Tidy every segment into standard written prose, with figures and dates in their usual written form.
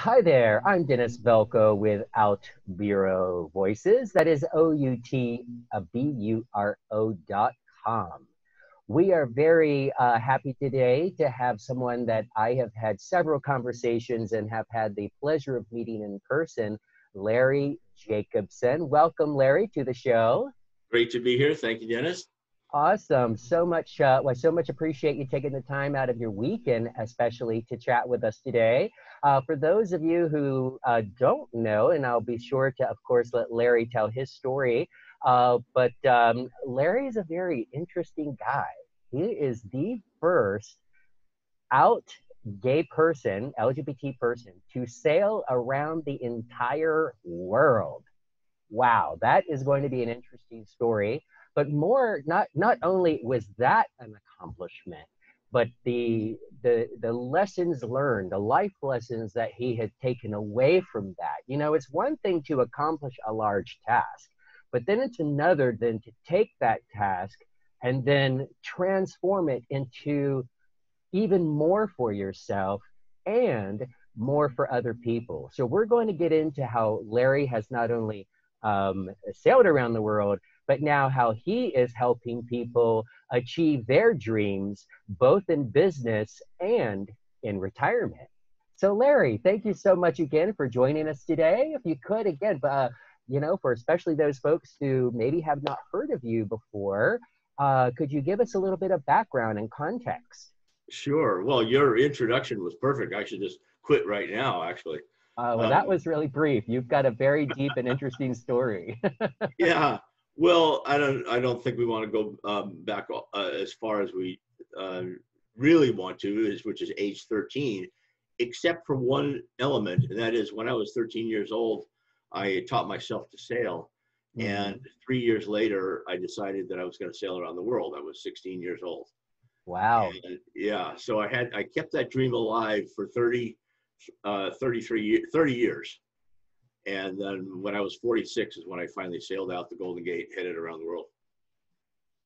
Hi there, I'm Dennis Velco with OutBüro Voices. That is OUTBURO.com. We are very happy today to have someone that I have had several conversations and have had the pleasure of meeting in person, Larry Jacobson. Welcome, Larry, to the show. Great to be here. Thank you, Dennis. Awesome. So much appreciate you taking the time out of your weekend, especially to chat with us today. For those of you who don't know, and I'll be sure to, of course, let Larry tell his story, but Larry is a very interesting guy. He is the first out gay person, LGBT person, to sail around the entire world. Wow, that is going to be an interesting story. But more, not only was that an accomplishment, but the lessons learned, the life lessons that he had taken away from that. You know, it's one thing to accomplish a large task, but then it's another then to take that task and then transform it into even more for yourself and more for other people. So we're going to get into how Larry has not only sailed around the world, but now how he is helping people achieve their dreams, both in business and in retirement. So Larry, thank you so much again for joining us today. If you could, again, for especially those folks who maybe have not heard of you before, could you give us a little bit of background and context? Sure. Well, your introduction was perfect. I should just quit right now, actually. Well, that was really brief. You've got a very deep and interesting story. Yeah. Well, I don't think we want to go back as far as we really want to, which is age 13, except for one element, and that is when I was 13 years old, I taught myself to sail. And 3 years later, I decided that I was going to sail around the world. I was 16 years old. Wow. And yeah, so I kept that dream alive for 30 years. And then when I was 46 is when I finally sailed out the Golden Gate, headed around the world.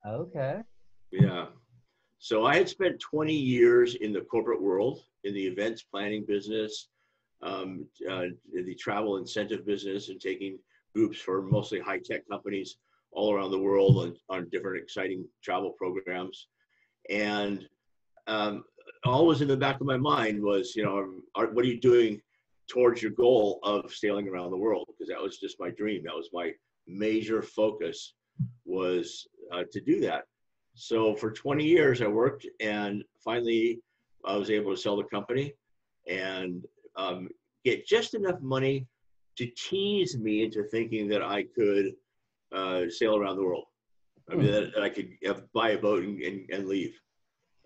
Okay. Yeah. So I had spent 20 years in the corporate world, in the events planning business, the travel incentive business, and taking groups for mostly high-tech companies all around the world on different exciting travel programs. And always in the back of my mind was, what are you doing towards your goal of sailing around the world? Because that was just my dream. That was my major focus, was to do that. So for 20 years I worked, and finally I was able to sell the company and get just enough money to tease me into thinking that I could sail around the world. I mean, that I could buy a boat and leave.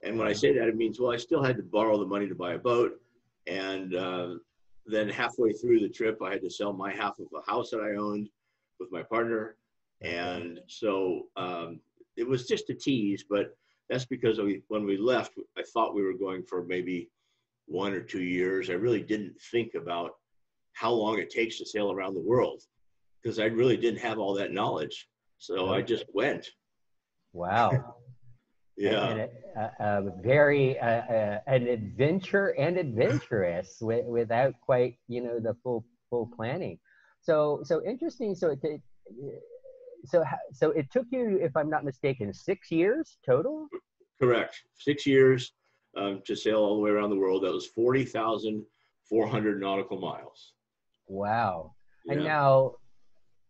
And when I say that, it means, well, I still had to borrow the money to buy a boat. And then halfway through the trip, I had to sell my half of a house that I owned with my partner. And so it was just a tease, but that's because when we left, I thought we were going for maybe 1 or 2 years. I really didn't think about how long it takes to sail around the world, because I really didn't have all that knowledge. So I just went. Wow. Yeah. And very an adventure and adventurous without quite, the full planning. So interesting. So it took you, if I'm not mistaken, 6 years total? Correct. 6 years to sail all the way around the world. That was 40,400 nautical miles. Wow. Yeah. And now,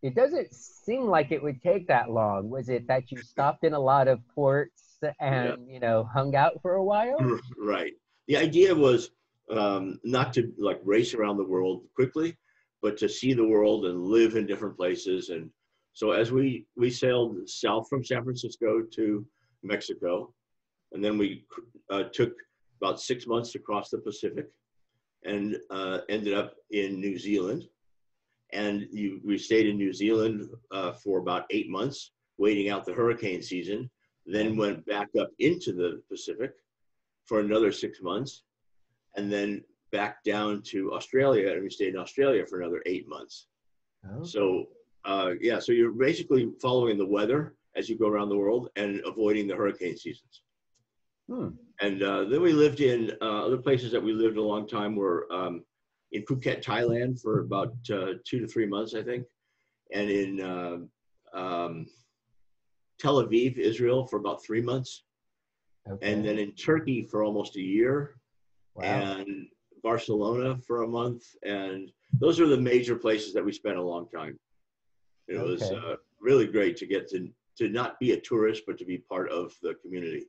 it doesn't seem like it would take that long. Was it that you stopped in a lot of ports and, hung out for a while? Right. The idea was not to like race around the world quickly, but to see the world and live in different places. And so as we sailed south from San Francisco to Mexico, and then we took about 6 months to cross the Pacific and ended up in New Zealand. And we stayed in New Zealand for about 8 months, waiting out the hurricane season, then went back up into the Pacific for another 6 months, and then back down to Australia, and we stayed in Australia for another 8 months. Okay. So, so you're basically following the weather as you go around the world and avoiding the hurricane seasons. And then we lived in other places that we lived a long time were in Phuket, Thailand for about 2 to 3 months, I think. And in Tel Aviv, Israel for about 3 months. Okay. And then in Turkey for almost a year. Wow. And Barcelona for a month. And those are the major places that we spent a long time. It was really great to get to not be a tourist, but to be part of the community.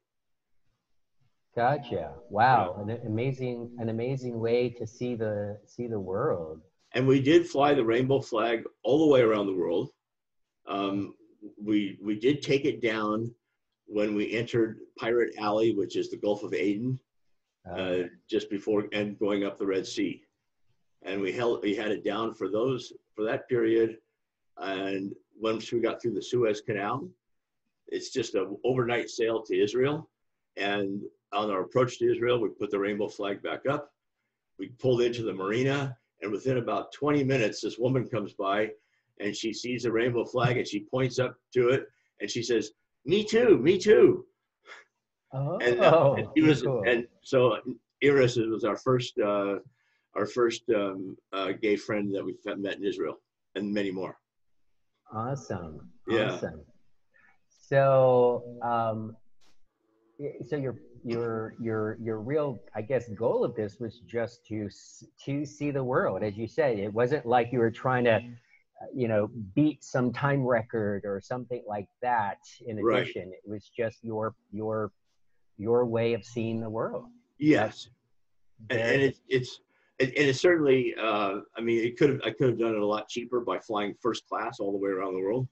Gotcha. Wow. Yeah. An amazing way to see the world. And we did fly the rainbow flag all the way around the world. We did take it down when we entered Pirate Alley, which is the Gulf of Aden, just before and going up the Red Sea. And we had it down for that period. And once we got through the Suez Canal, it's just an overnight sail to Israel. And on our approach to Israel, we put the rainbow flag back up. We pulled into the marina, and within about 20 minutes, this woman comes by and she sees the rainbow flag and she points up to it and she says, "Me too, me too." Oh, and she was, cool. And so Iris was our first gay friend that we met in Israel, and many more. Awesome. Yeah. Awesome. So, so your real, I guess, goal of this was just to see the world, as you say. It wasn't like you were trying to, beat some time record or something like that. In addition, It was just your way of seeing the world. Yes, and it's certainly. I mean, I could have done it a lot cheaper by flying first class all the way around the world.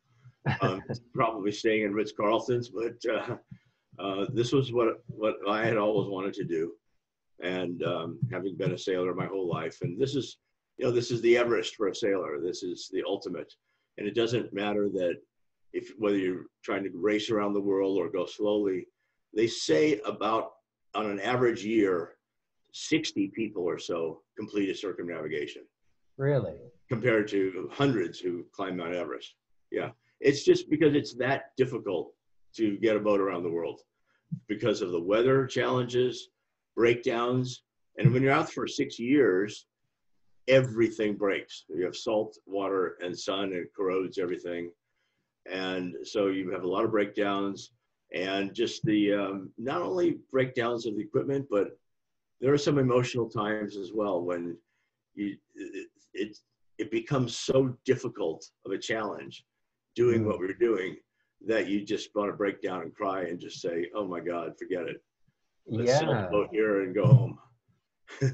Probably staying in Ritz-Carlton's, but this was what I had always wanted to do, and having been a sailor my whole life, and this is the Everest for a sailor. This is the ultimate, and it doesn't matter that whether you're trying to race around the world or go slowly. They say about on an average year, 60 people or so complete a circumnavigation. Really? Compared to hundreds who climb Mount Everest. Yeah. It's just because it's that difficult to get a boat around the world because of the weather challenges, breakdowns. And when you're out for 6 years, everything breaks. You have salt, water, and sun, and it corrodes everything. And so you have a lot of breakdowns, and just the, not only breakdowns of the equipment, but there are some emotional times as well when it becomes so difficult of a challenge doing what we're doing that you just want to break down and cry and just say, "Oh my God, forget it. Let's sell the boat here and go home."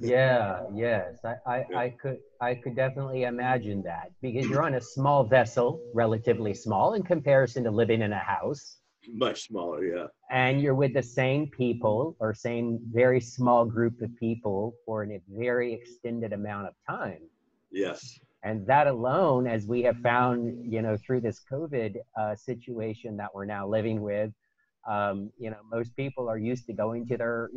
Yes. I could definitely imagine that, because you're on a small vessel, relatively small in comparison to living in a house. Much smaller, yeah. And you're with the same people or same very small group of people for a very extended amount of time. Yes. And that alone, as we have found, through this COVID situation that we're now living with, most people are used to going to their,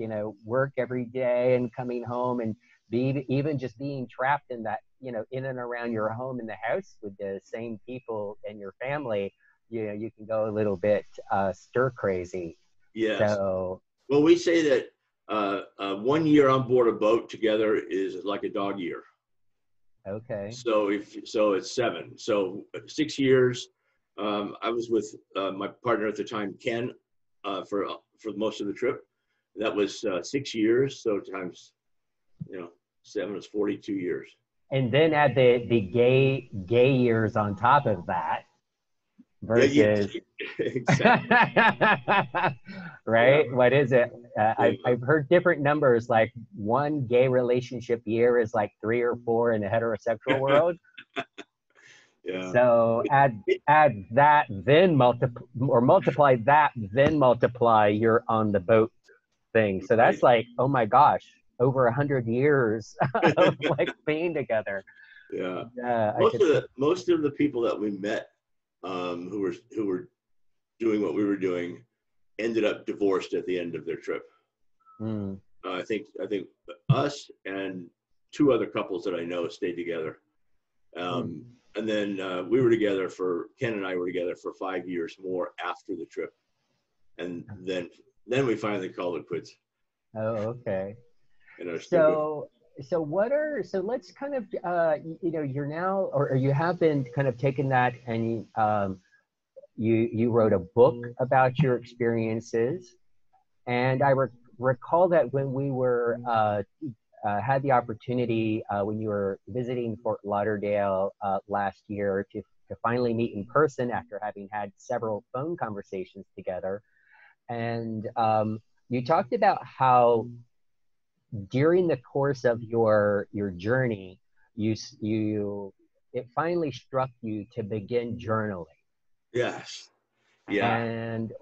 work every day and coming home, and even just being trapped in that, in and around your home in the house with the same people and your family. You can go a little bit stir crazy. Yes. So, well, we say that 1 year on board a boat together is like a dog year. Okay. So it's 7. So 6 years. I was with my partner at the time, Ken, for most of the trip. That was 6 years. So times 7 is 42 years. And then add the gay years on top of that. Versus, exactly. right? Yeah. What is it? I've heard different numbers. Like one gay relationship year is like 3 or 4 in the heterosexual world. Yeah. So add that, then multiply that, then multiply your on the boat thing. So that's like, oh my gosh, over 100 years of like being together. Yeah. Most of the people that we met, who were doing what we were doing, ended up divorced at the end of their trip. I think us and 2 other couples that I know stayed together. And then Ken and I were together for 5 years more after the trip. And then we finally called it quits. Oh, okay. And So so let's kind of, you know, you're now, or you have been kind of taking that and you wrote a book about your experiences. And I recall that when we were, had the opportunity when you were visiting Fort Lauderdale last year to finally meet in person after having had several phone conversations together. And you talked about how during the course of your journey, it finally struck you to begin journaling. Yes. Yeah. And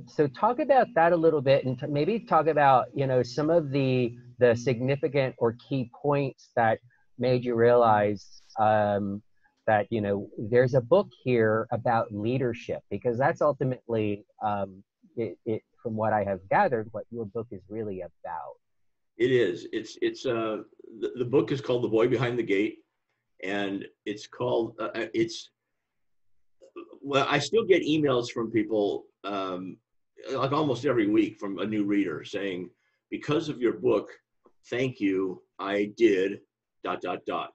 so talk about that a little bit, and maybe talk about, you know, some of the significant or key points that made you realize that, you know, there's a book here about leadership, because that's ultimately from what I have gathered, what your book is really about. It is. The book is called The Boy Behind the Gate, and it's called, well, I still get emails from people like almost every week from a new reader saying, because of your book, thank you, I did ...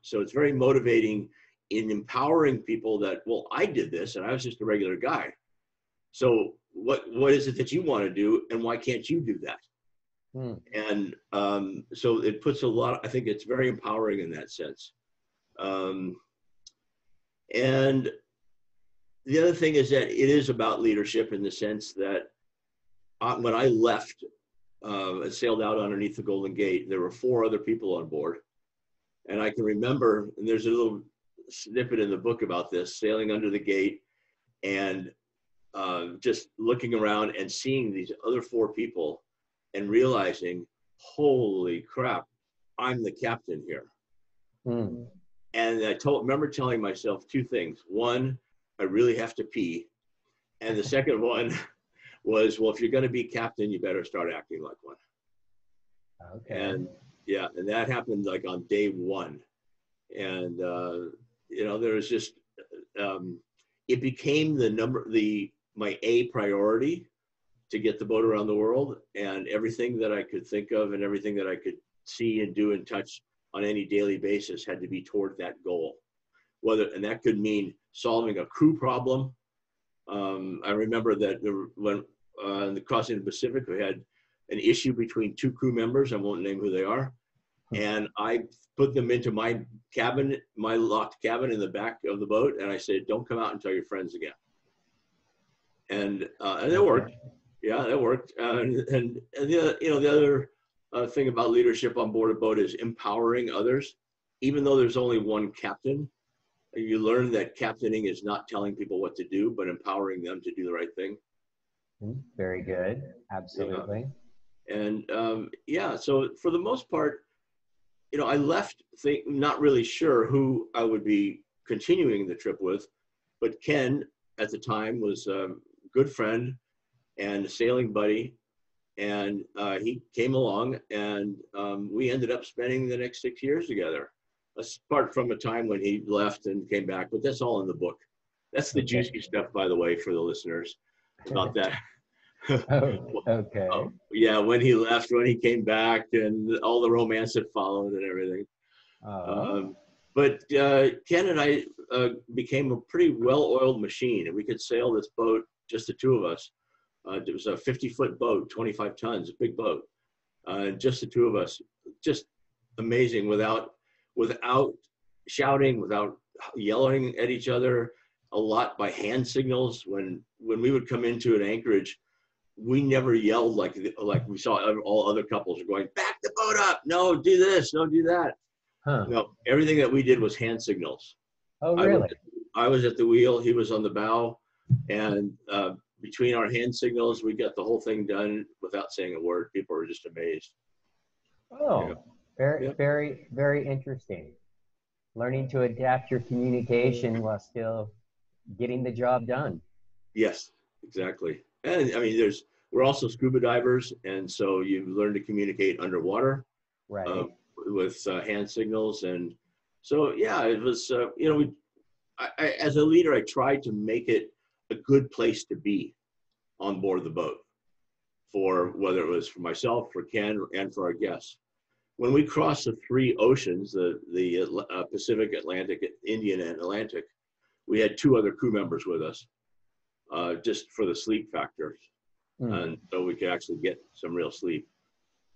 So it's very motivating in empowering people that, well, I did this and I was just a regular guy. So what is it that you want to do, and why can't you do that? And so it puts a lot, I think it's very empowering in that sense. And the other thing is that it is about leadership in the sense that when I left and sailed out underneath the Golden Gate, there were 4 other people on board. And I can remember, and there's a little snippet in the book about this, sailing under the gate and just looking around and seeing these other 4 people and realizing, holy crap, I'm the captain here. And I remember telling myself 2 things. One, I really have to pee. And the second one was, well, if you're going to be captain, you better start acting like one. Okay. And yeah, and that happened like on day 1. And, you know, there was just, it became my A priority to get the boat around the world, and everything that I could think of and everything that I could see and do and touch on any daily basis had to be toward that goal. And that could mean solving a crew problem. I remember that when in the crossing of the Pacific, we had an issue between 2 crew members. I won't name who they are. And I put them into my cabin, my locked cabin in the back of the boat. And I said, don't come out and tell your friends again. And it worked. Yeah, that worked. And the, you know, the other thing about leadership on board a boat is empowering others. Even though there's only one captain, you learn that captaining is not telling people what to do, but empowering them to do the right thing. Very good. Absolutely. Yeah. And yeah, so for the most part, you know, I left not really sure who I would be continuing the trip with, but Ken at the time was a good friend and a sailing buddy. And he came along, and we ended up spending the next 6 years together. Apart from a time when he left and came back, but that's all in the book. That's the juicy stuff, by the way, for the listeners about that. Okay. Yeah, when he left, when he came back, and all the romance that followed and everything. But Ken and I became a pretty well-oiled machine, and we could sail this boat, just the 2 of us. It was a 50-foot boat, 25 tons, a big boat. Just the 2 of us, just amazing, without shouting, without yelling at each other, a lot by hand signals. When we would come into an anchorage, we never yelled like we saw all other couples going, back the boat up, no, do this, no, do that. No, everything that we did was hand signals. Oh, really? I was at the wheel, he was on the bow, and between our hand signals, we got the whole thing done without saying a word. People were just amazed. Oh, very, very interesting. Learning to adapt your communication while still getting the job done. Yes, exactly. And I mean, we're also scuba divers, and so you learn to communicate underwater, right? With hand signals. And so, yeah, it was, you know, I, as a leader, I tried to make it a good place to be on board the boat, for whether it was for myself, for Ken, and for our guests. when we crossed the three oceans, the Pacific, Atlantic, Indian, and Atlantic, we had 2 other crew members with us, just for the sleep factor. And so we could actually get some real sleep.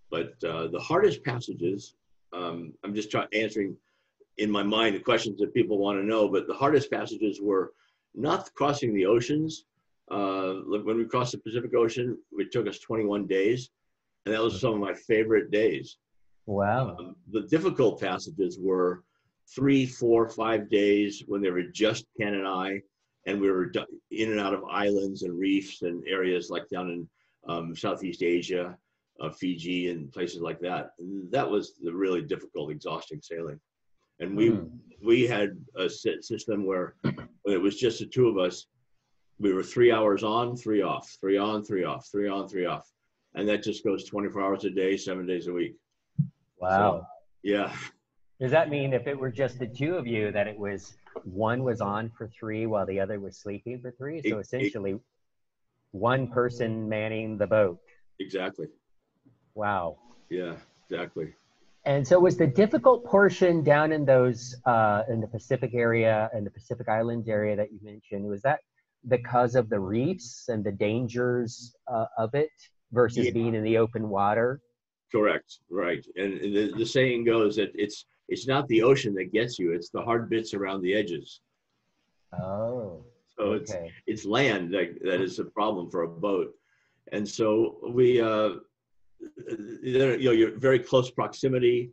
But the hardest passages, I'm just answering in my mind the questions that people want to know, but the hardest passages were not crossing the oceans. When we crossed the Pacific Ocean, it took us 21 days, and that was some of my favorite days. Wow. The difficult passages were 3, 4, 5 days when they were just Ken and I, and we were in and out of islands and reefs and areas like down in Southeast Asia, Fiji, and places like that. And that was the really difficult, exhausting sailing. And we had a system where when it was just the 2 of us, we were 3 hours on, 3 off, 3 on, 3 off, 3 on, 3 off. And that just goes 24 hours a day, 7 days a week. Wow. So, yeah. Does that mean if it were just the 2 of you that it was one was on for 3 while the other was sleeping for 3? So essentially one person manning the boat. Exactly. Wow. Yeah, exactly. And so was the difficult portion down in those, in the Pacific area and the Pacific Islands area that you mentioned, was that because of the reefs and the dangers of it versus being in the open water? Correct. Right. And the saying goes that it's not the ocean that gets you, it's the hard bits around the edges. Oh. So okay. it's land that is a problem for a boat. And so we, you're very close proximity,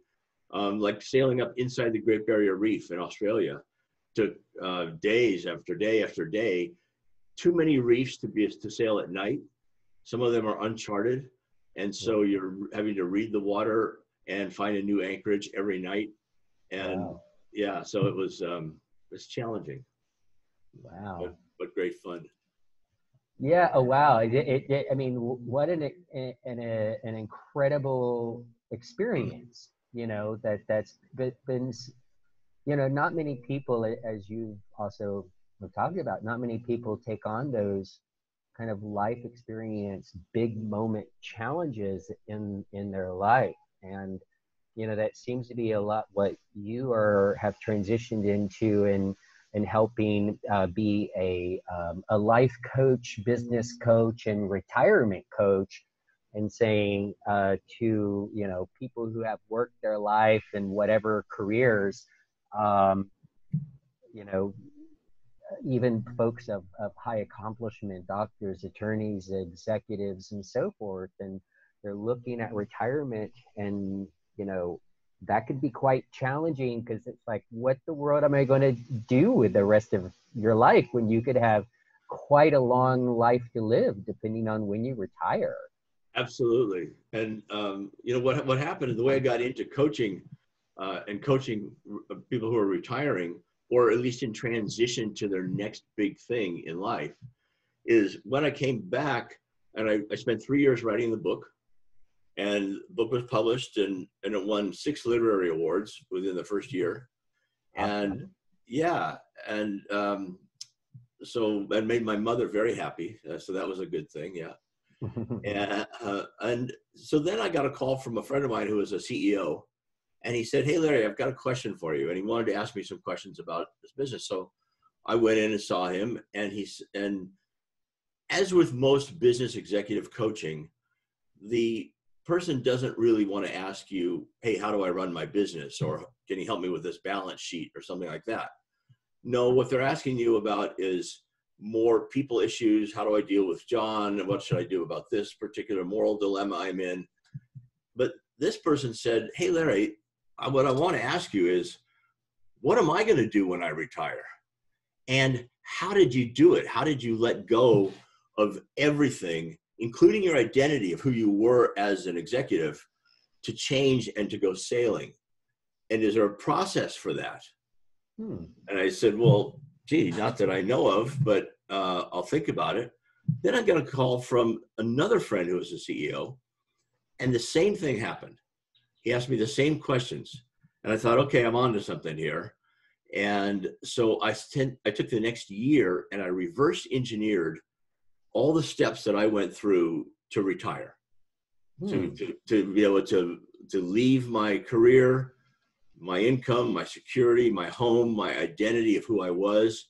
like sailing up inside the Great Barrier Reef in Australia took days after day after day. Too many reefs to sail at night. Some of them are uncharted. And so you're having to read the water and find a new anchorage every night. And yeah, so it was challenging. Wow. But great fun. Yeah. Oh, wow. I mean, what an incredible experience, that's been, not many people, as you also were talking about, not many people take on those kind of life experience, big moment challenges in their life. And, that seems to be a lot what you have transitioned into and helping be a life coach, business coach, and retirement coach, and saying to people who have worked their life in whatever careers, even folks of high accomplishment, doctors, attorneys, executives, and so forth, and they're looking at retirement, and that could be quite challenging, because it's like, what the world am I going to do with the rest of your life when you could have quite a long life to live depending on when you retire? Absolutely. And what happened, the way I got into coaching and coaching people who are retiring, or at least in transition to their next big thing in life, is when I came back, and I spent 3 years writing the book. And the book was published, and it won 6 literary awards within the first year. And so that made my mother very happy. So that was a good thing. Yeah. And so then I got a call from a friend of mine who was a CEO, and he said, "Hey, Larry, I've got a question for you." And he wanted to ask me some questions about this business. So I went in and saw him, and as with most business executive coaching, the person doesn't really want to ask you, "Hey, how do I run my business?" or "Can you help me with this balance sheet?" or something like that. No, what they're asking you about is more people issues. How do I deal with John? What should I do about this particular moral dilemma I'm in? But this person said, "Hey, Larry, what I want to ask you is, what am I going to do when I retire? And how did you do it? How did you let go of everything, including your identity of who you were as an executive, to change and to go sailing? And is there a process for that?" And I said, "Well, gee, not that I know of, but I'll think about it." Then I got a call from another friend who was a CEO, and the same thing happened. He asked me the same questions, and I thought, okay, I'm on to something here. And so I took the next year and I reverse engineered all the steps that I went through to retire, to be able to leave my career, my income, my security, my home, my identity of who I was.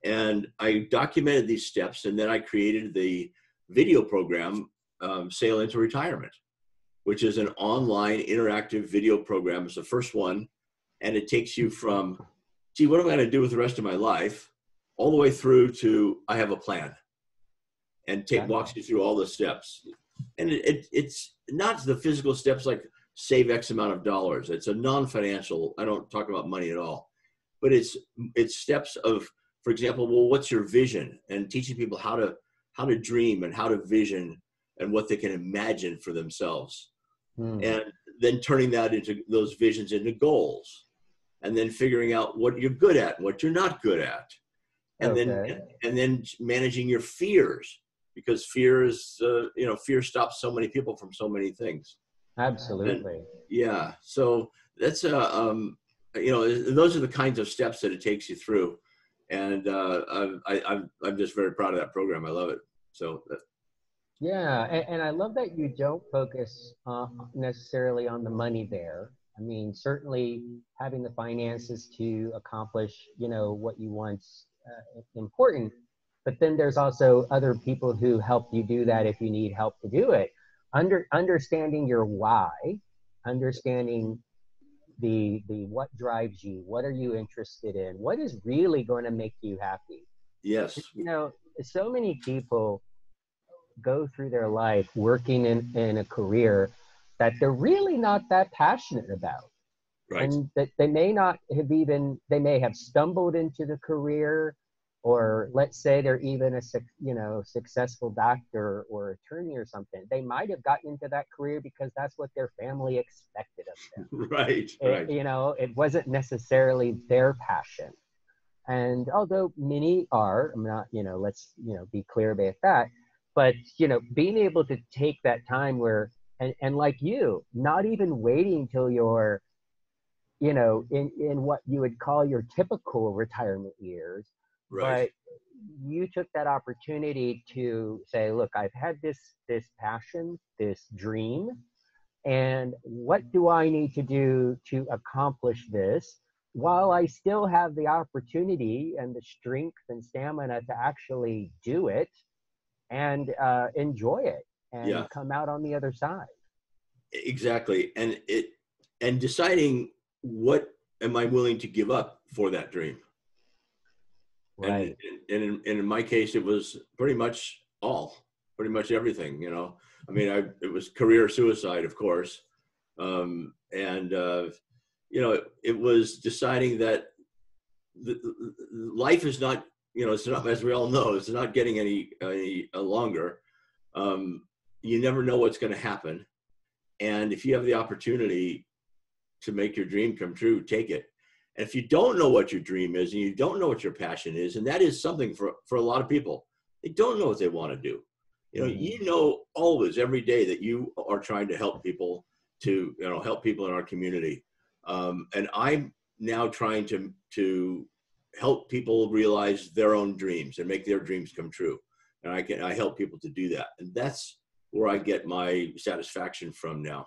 And I documented these steps, and then I created the video program, Sail into Retirement, which is an online interactive video program. It's the first one, and it takes you from, gee, what am I going to do with the rest of my life, all the way through to I have a plan, and walks you through all the steps. And it's not the physical steps like save X amount of dollars. It's a non-financial, I don't talk about money at all, but it's steps of, for example, well, what's your vision? And teaching people how to dream and how to vision and what they can imagine for themselves. And then turning that into those visions into goals, and then figuring out what you're good at and what you're not good at. And then managing your fears, because fear is, fear stops so many people from so many things. Absolutely. And, so that's, those are the kinds of steps that it takes you through. And I'm just very proud of that program. I love it. So. Yeah, and I love that you don't focus necessarily on the money there. I mean, certainly having the finances to accomplish, what you want's important, but then there's also other people who help you do that if you need help to do it. Understanding your why, understanding the what drives you, what are you interested in, what is really going to make you happy. Yes. So many people go through their life working in a career that they're really not that passionate about. Right. And that they may not have they may have stumbled into the career, or let's say they're even a successful doctor or attorney or something. They might have gotten into that career because that's what their family expected of them. Right. It wasn't necessarily their passion. And although many are, I'm not, let's, be clear about that. But, being able to take that time where, and like you, not even waiting till you're, in what you would call your typical retirement years. Right. But you took that opportunity to say, look, I've had this passion, this dream, and what do I need to do to accomplish this while I still have the opportunity and the strength and stamina to actually do it and enjoy it and come out on the other side. Exactly. And deciding what am I willing to give up for that dream. Right. And in my case, it was pretty much everything, I mean, it was career suicide, of course. It was deciding that life is not, it's not, as we all know, it's not getting any longer. You never know what's going to happen. And if you have the opportunity to make your dream come true, take it. And if you don't know what your dream is and you don't know what your passion is, and that is something for a lot of people, they don't know what they want to do. Always, every day that you are trying to help people help people in our community. And I'm now trying to help people realize their own dreams and make their dreams come true. And I help people to do that. And that's where I get my satisfaction from now.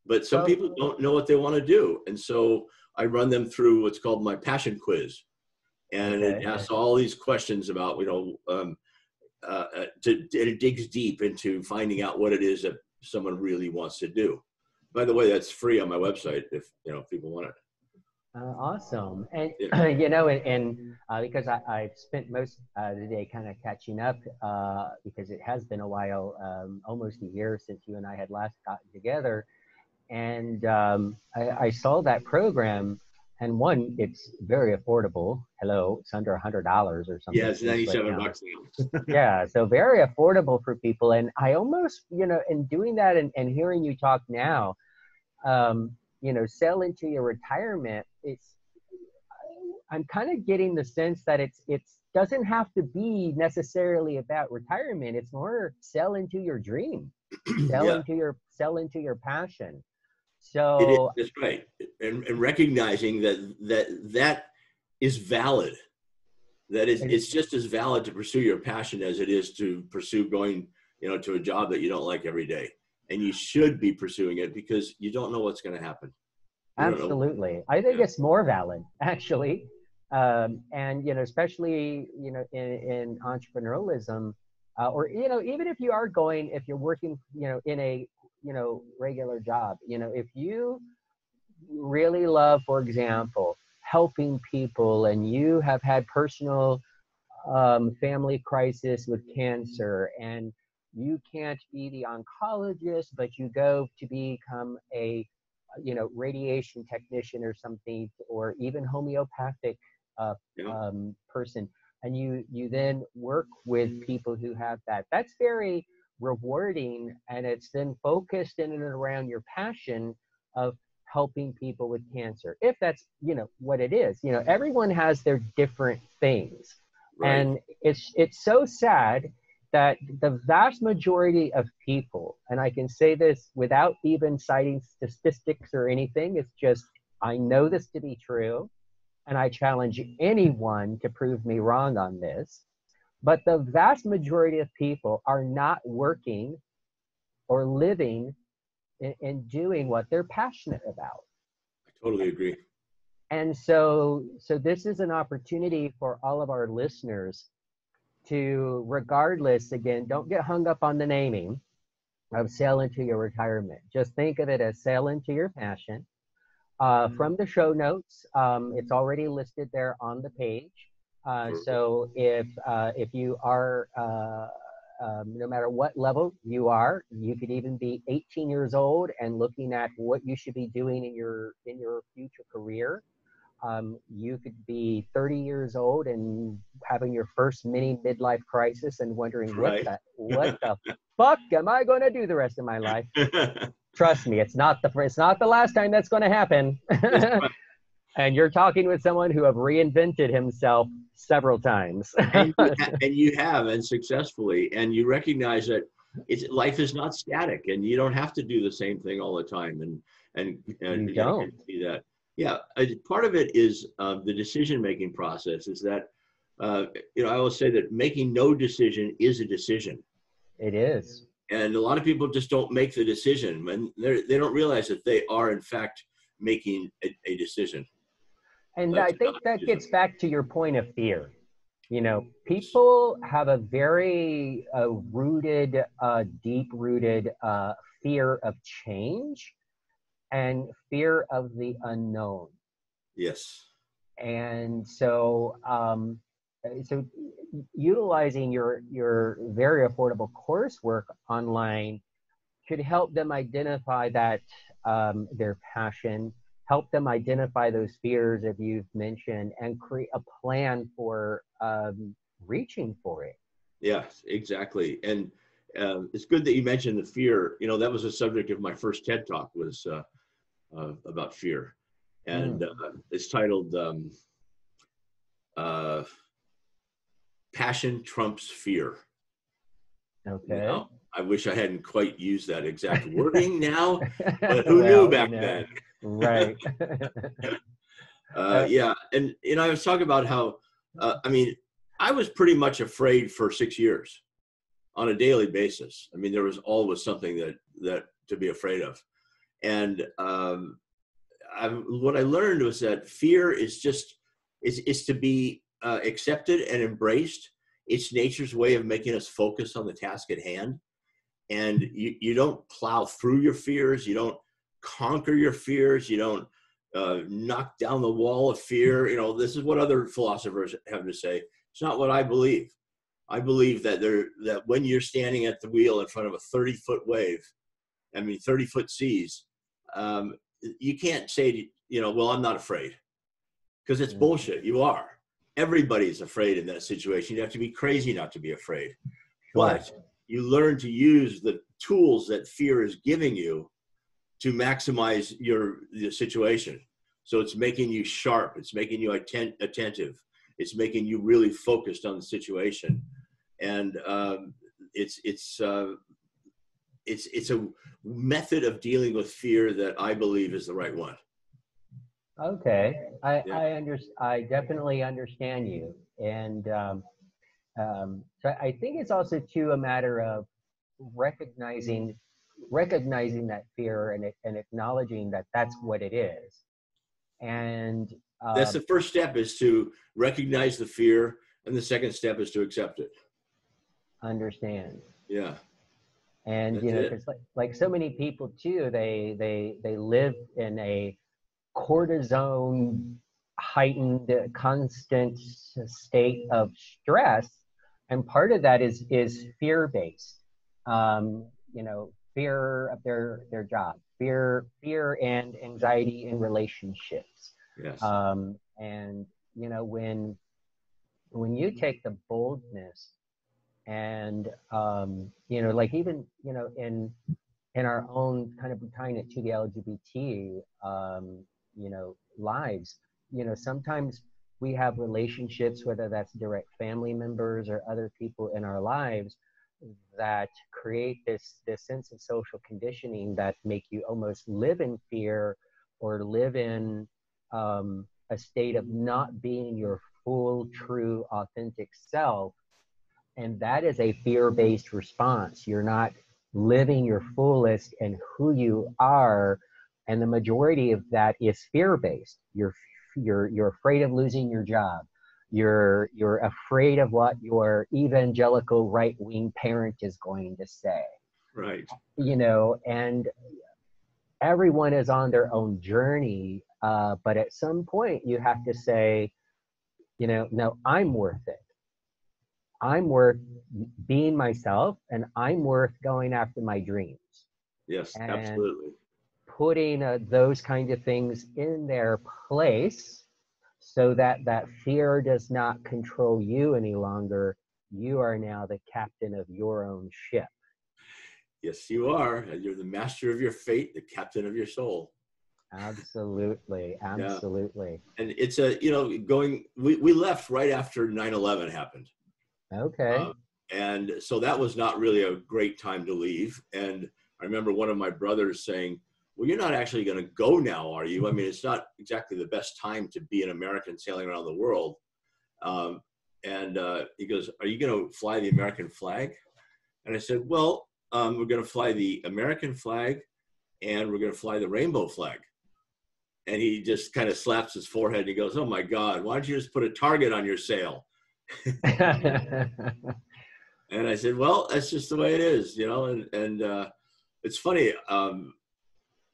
But some people don't know what they want to do. And so I run them through what's called my passion quiz. And it asks all these questions about, it digs deep into finding out what it is that someone really wants to do. By the way, that's free on my website if people want it. Awesome. And, because I've spent most of the day kind of catching up because it has been a while, almost a year since you and I had last gotten together. And I saw that program, and one, it's very affordable. Hello, it's under $100 or something. Yeah, it's $97 now. Yeah, so very affordable for people. And I almost, in doing that and hearing you talk now, sell into your retirement, I'm kind of getting the sense that it's doesn't have to be necessarily about retirement. It's more sell into your dream, sell into your passion. So that's right. And recognizing that is valid. That is, it's just as valid to pursue your passion as it is to pursue going, to a job that you don't like every day. and you should be pursuing it because you don't know what's going to happen. Absolutely. I think it's more valid, actually. And, especially, in entrepreneurialism, or, even if you're working, in a, regular job, if you really love, for example, helping people, and you have had personal family crisis with cancer, and you can't be the oncologist, but you go to become a radiation technician or something, or even homeopathic person, and you then work with people who have that's very rewarding, and it's then focused in and around your passion of helping people with cancer, if that's what it is. Everyone has their different things. Right. And it's so sad that the vast majority of people, and I can say this without even citing statistics or anything, it's just, I know this to be true, and I challenge anyone to prove me wrong on this, but the vast majority of people are not working or living and doing what they're passionate about. I totally agree. And so this is an opportunity for all of our listeners to, regardless, again, don't get hung up on the naming of sail into your retirement. Just think of it as sail into your passion. From the show notes, it's already listed there on the page. So if you are, no matter what level you are, you could even be 18 years old and looking at what you should be doing in your future career. You could be 30 years old and having your first mini midlife crisis and wondering, what the fuck am I going to do the rest of my life? Trust me, it's not the last time that's going to happen. And you're talking with someone who have reinvented himself several times. and you have, and successfully, and you recognize that life is not static, and you don't have to do the same thing all the time. And you don't see that. Yeah, part of it is the decision-making process. Is that I always say that making no decision is a decision. It is. And a lot of people just don't make the decision, and they don't realize that they are in fact making a decision. And I think that gets back to your point of fear. People have a very deep-rooted fear of change and fear of the unknown. Yes. And so utilizing your very affordable coursework online could help them identify that their passion, help them identify those fears that you've mentioned, and create a plan for reaching for it. Yeah, exactly. And it's good that you mentioned the fear. That was the subject of my first TED Talk, was about fear. And it's titled Passion Trumps Fear. Okay. Now, I wish I hadn't quite used that exact wording now, but who knew back then? Right. Yeah. And, I was talking about how, I was pretty much afraid for 6 years on a daily basis. There was always something that to be afraid of. And what I learned was that fear is to be accepted and embraced. It's nature's way of making us focus on the task at hand. And you don't plow through your fears. You don't conquer your fears. You don't knock down the wall of fear. This is what other philosophers have to say. It's not what I believe. I believe that when you're standing at the wheel in front of a 30-foot wave, 30-foot seas, you can't say, well, I'm not afraid, because it's bullshit. You are. Everybody's afraid in that situation. You have to be crazy not to be afraid. But you learn to use the tools that fear is giving you to maximize the situation. So it's making you sharp. It's making you attentive. It's making you really focused on the situation. And it's a method of dealing with fear that I believe is the right one. Okay, I definitely understand you, and so I think it's also too a matter of recognizing recognizing that fear and acknowledging that that's what it is. And That's the first step, is to recognize the fear, and the second step is to accept it. Understand. Yeah. And That's you know, it. because like so many people too, they live in a cortisone heightened constant state of stress, and part of that is fear based. You know, fear of their job, fear and anxiety in relationships. Yes. And you know, when you take the boldness and you know, like even you know in our own kind of tying it to the LGBT you know, lives, you know, sometimes we have relationships, whether that's direct family members or other people in our lives, that create this sense of social conditioning that make you almost live in fear or live in a state of not being your full, true, authentic self. And that is a fear-based response. You're not living your fullest and who you are. And the majority of that is fear-based. You're afraid of losing your job. You're afraid of what your evangelical right-wing parent is going to say. Right. You know, and everyone is on their own journey. But at some point you have to say, you know, no, I'm worth it. I'm worth being myself, and I'm worth going after my dreams. Yes, And absolutely. putting those kind of things in their place so that that fear does not control you any longer. You are now the captain of your own ship. Yes, you are. You're the master of your fate, the captain of your soul. Absolutely. Absolutely. Yeah. And it's a, you know, we left right after 9/11 happened. Okay. And so that was not really a great time to leave. And I remember one of my brothers saying, well, you're not actually going to go now, are you? I mean, it's not exactly the best time to be an American sailing around the world. And he goes, are you going to fly the American flag? And I said, well, we're going to fly the American flag, and we're going to fly the rainbow flag. And he just kind of slaps his forehead and he goes, oh my God, why don't you just put a target on your sail? And I said, well, that's just the way it is, you know. And it's funny,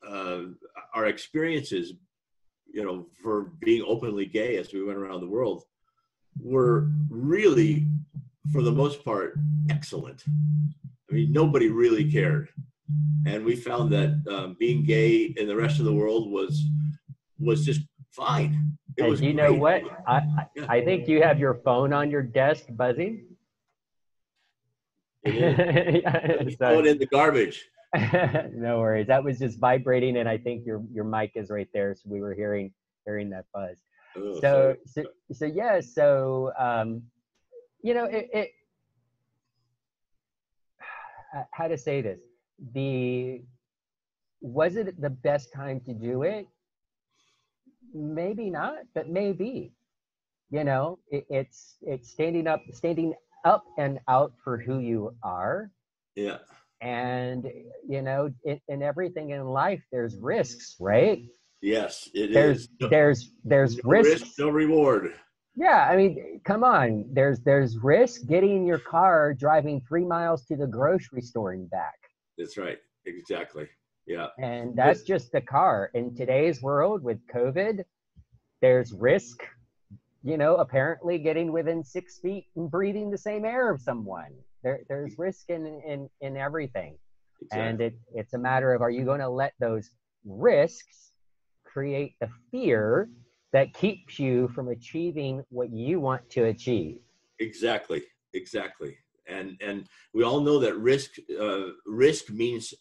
our experiences, you know, for being openly gay as we went around the world were really, for the most part, excellent. I mean, nobody really cared. And we found that being gay in the rest of the world was just fine. It was you great. know what? Yeah. I think you have your phone on your desk buzzing. It is. Throw it in the garbage. No worries. That was just vibrating, and I think your mic is right there, so we were hearing that buzz. Oh, So yeah. So you know, how to say this? Was it the best time to do it? Maybe not, but maybe. You know, it's standing up and out for who you are. Yeah. And you know, in everything in life, there's risks, right? Yes, it is. There's no risks. Risk, no reward. Yeah, I mean, come on. There's risk getting in your car, driving 3 miles to the grocery store and back. That's right. Exactly. Yeah. And that's just the car. In today's world with COVID, there's risk, you know, apparently getting within 6 feet and breathing the same air of someone. There's risk in everything. Exactly. And it's a matter of, are you going to let those risks create the fear that keeps you from achieving what you want to achieve? Exactly. And we all know that risk means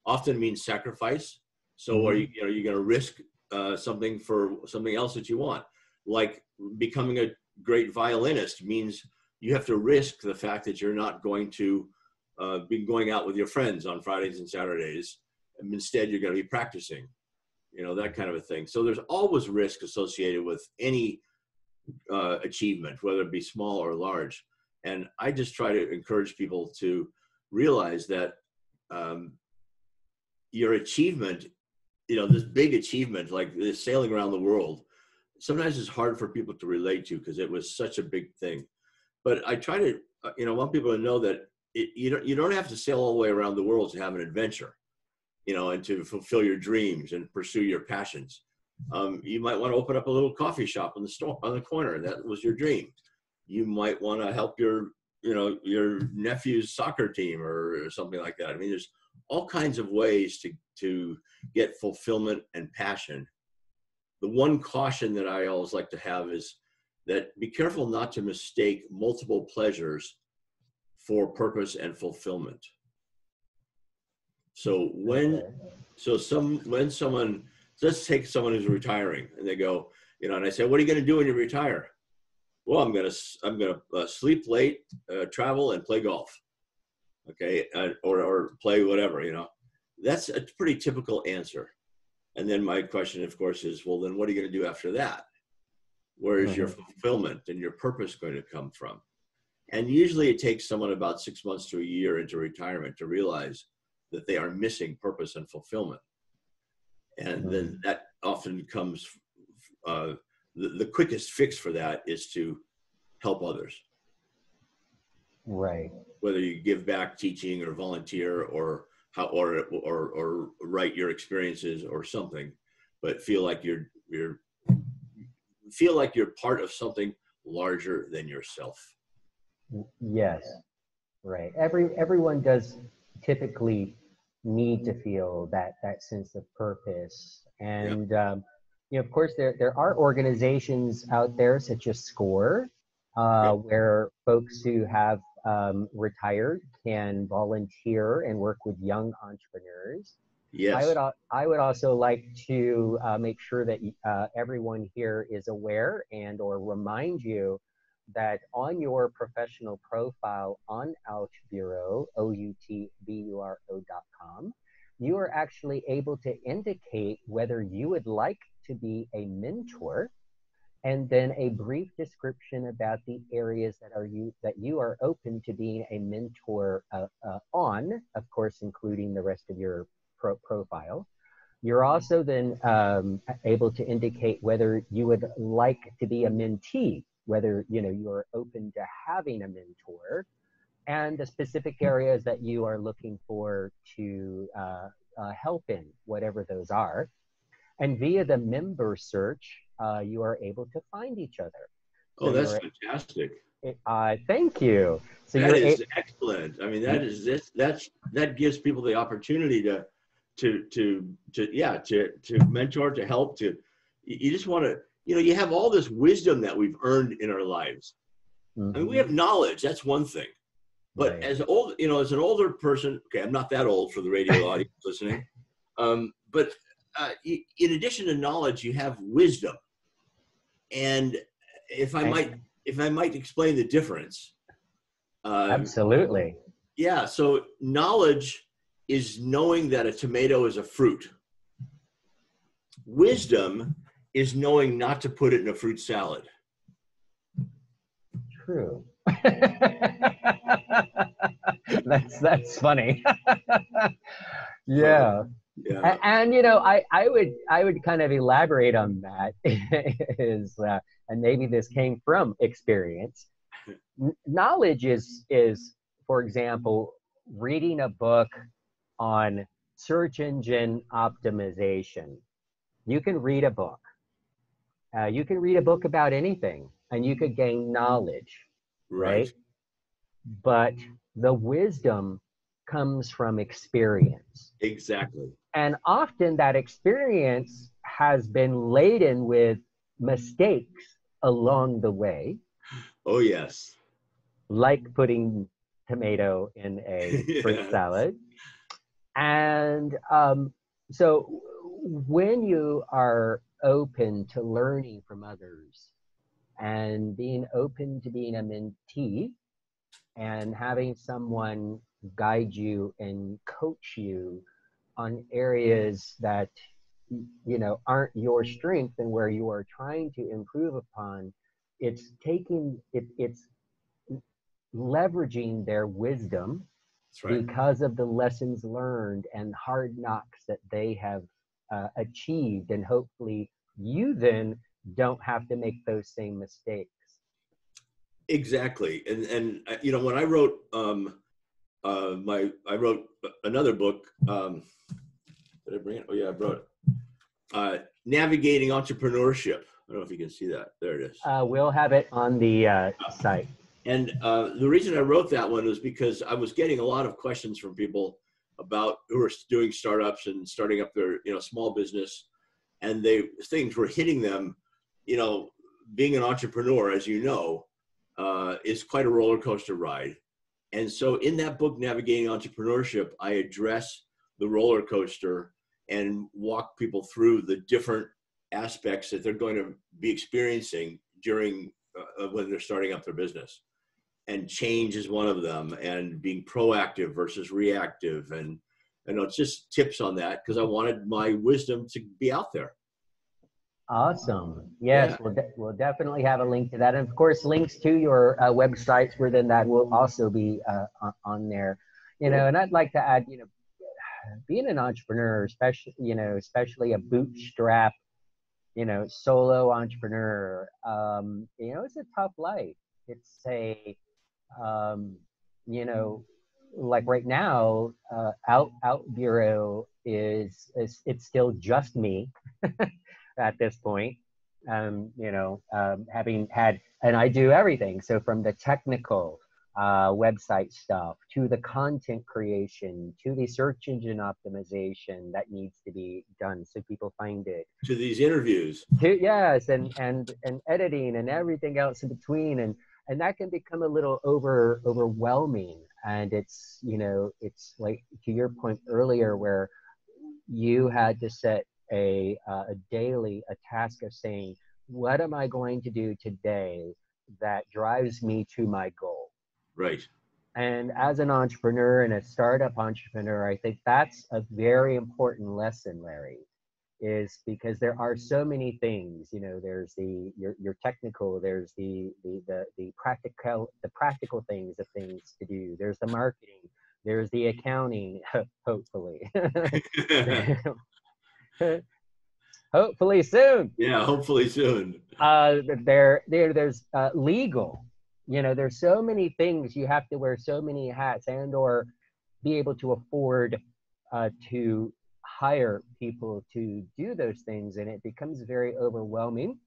often means sacrifice. So are you going to risk something for something else that you want? Like becoming a great violinist means you have to risk the fact that you're not going to be going out with your friends on Fridays and Saturdays. And instead, you're going to be practicing, you know, that kind of a thing. So there's always risk associated with any achievement, whether it be small or large. And I just try to encourage people to realize that your achievement, this big achievement, like this sailing around the world, sometimes it's hard for people to relate to because it was such a big thing. But I try to, want people to know that you don't have to sail all the way around the world to have an adventure, and to fulfill your dreams and pursue your passions. You might want to open up a little coffee shop on the corner. That was your dream. You might want to help your nephew's soccer team or something like that. I mean, there's all kinds of ways to get fulfillment and passion. The one caution that I always like to have is that be careful not to mistake multiple pleasures for purpose and fulfillment. So when someone, let's take someone who's retiring and they go, and I say, what are you going to do when you retire? Well, I'm going to sleep late, travel, and play golf. Okay. Or play whatever, that's a pretty typical answer. And then my question, of course, is, well, then what are you going to do after that? Where is your fulfillment and your purpose going to come from? And usually it takes someone about 6 months to a year into retirement to realize that they are missing purpose and fulfillment. And then that often comes, the quickest fix for that is to help others. Right. Whether you give back teaching or volunteer or write your experiences or something, but feel like you're part of something larger than yourself. Yes. Right. Everyone does typically need to feel that sense of purpose. And, of course, there are organizations out there such as SCORE, where folks who have retired can volunteer and work with young entrepreneurs. Yes. I would also like to make sure that everyone here is aware or remind you that on your professional profile on OutBüro, OutBuro.com, you are actually able to indicate whether you would like to be a mentor, and then a brief description about the areas that you are open to being a mentor on, of course, including the rest of your profile. You're also then able to indicate whether you would like to be a mentee, whether you're open to having a mentor, and the specific areas that you are looking for to help in, whatever those are. And via the member search, you are able to find each other. So that's fantastic. Thank you. So that is excellent. I mean, that gives people the opportunity to mentor, to help, you just want to, you have all this wisdom that we've earned in our lives. I mean, we have knowledge, that's one thing. But as an older person, okay, I'm not that old for the radio audience listening, but in addition to knowledge, you have wisdom. And if I might explain the difference. Absolutely. Yeah, so knowledge is knowing that a tomato is a fruit. Wisdom is knowing not to put it in a fruit salad. True. That's funny. Yeah. Yeah. And I would kind of elaborate on that and maybe this came from experience. Knowledge is, for example, reading a book on search engine optimization. You can read a book. You can read a book about anything and you could gain knowledge, right? But the wisdom comes from experience. Exactly. And often that experience has been laden with mistakes along the way. Oh, yes. Like putting tomato in a fruit salad. And so when you are open to learning from others and being open to being a mentee and having someone guide you and coach you on areas that aren't your strength and where you are trying to improve upon, it's leveraging their wisdom That's right. because of the lessons learned and hard knocks that they have achieved. And hopefully you then don't have to make those same mistakes. Exactly. And you know, when I wrote I wrote another book. Did I bring it? Oh yeah, I brought it. Navigating Entrepreneurship. I don't know if you can see that. There it is. We'll have it on the site. And the reason I wrote that one was because I was getting a lot of questions from people about who are doing startups and starting up their, you know, small business, and things were hitting them. You know, being an entrepreneur, as you know, is quite a roller coaster ride. And so in that book, Navigating Entrepreneurship, I address the roller coaster and walk people through the different aspects that they're going to be experiencing during when they're starting up their business. And change is one of them, and being proactive versus reactive. And you know, it's just tips on that because I wanted my wisdom to be out there. Awesome. Yes, we'll definitely have a link to that. And of course, links to your websites where then that will also be on there. You know, and I'd like to add, you know, being an entrepreneur, especially a bootstrap, you know, solo entrepreneur, you know, it's a tough life. It's a, you know, like right now, OutBüro is it's still just me at this point. You know, having had, and I do everything. So from the technical website stuff to the content creation to the search engine optimization that needs to be done so people find it, to these interviews, yes, and editing and everything else in between, and that can become a little overwhelming. And it's, you know, it's like to your point earlier where you had to set a task of saying, what am I going to do today that drives me to my goal? right? And as an entrepreneur and a startup entrepreneur, I think that's a very important lesson, Larry, is because there are so many things. You know, there's your technical, there's the practical things of things to do. There's the marketing, there's the accounting, hopefully. Hopefully soon. Yeah, hopefully soon. There's legal. You know, there's so many things. You have to wear so many hats and or be able to afford to hire people to do those things, and it becomes very overwhelming.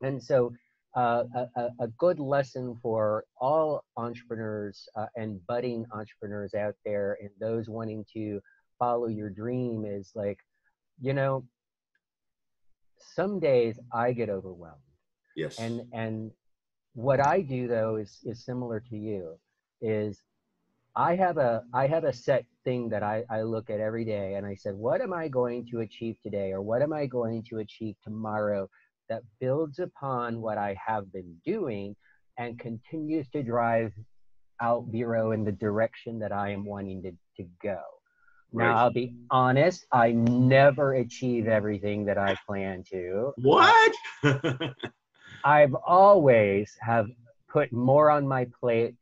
And so a good lesson for all entrepreneurs and budding entrepreneurs out there and those wanting to follow your dream is like, you know, some days I get overwhelmed. Yes. And what I do though is similar to you, is I have a set thing that I look at every day, and I said, what am I going to achieve today, or what am I going to achieve tomorrow that builds upon what I have been doing and continues to drive OutBüro in the direction that I am wanting to go. Now, Right. I'll be honest, I never achieve everything that I plan to. What? I've always have put more on my plate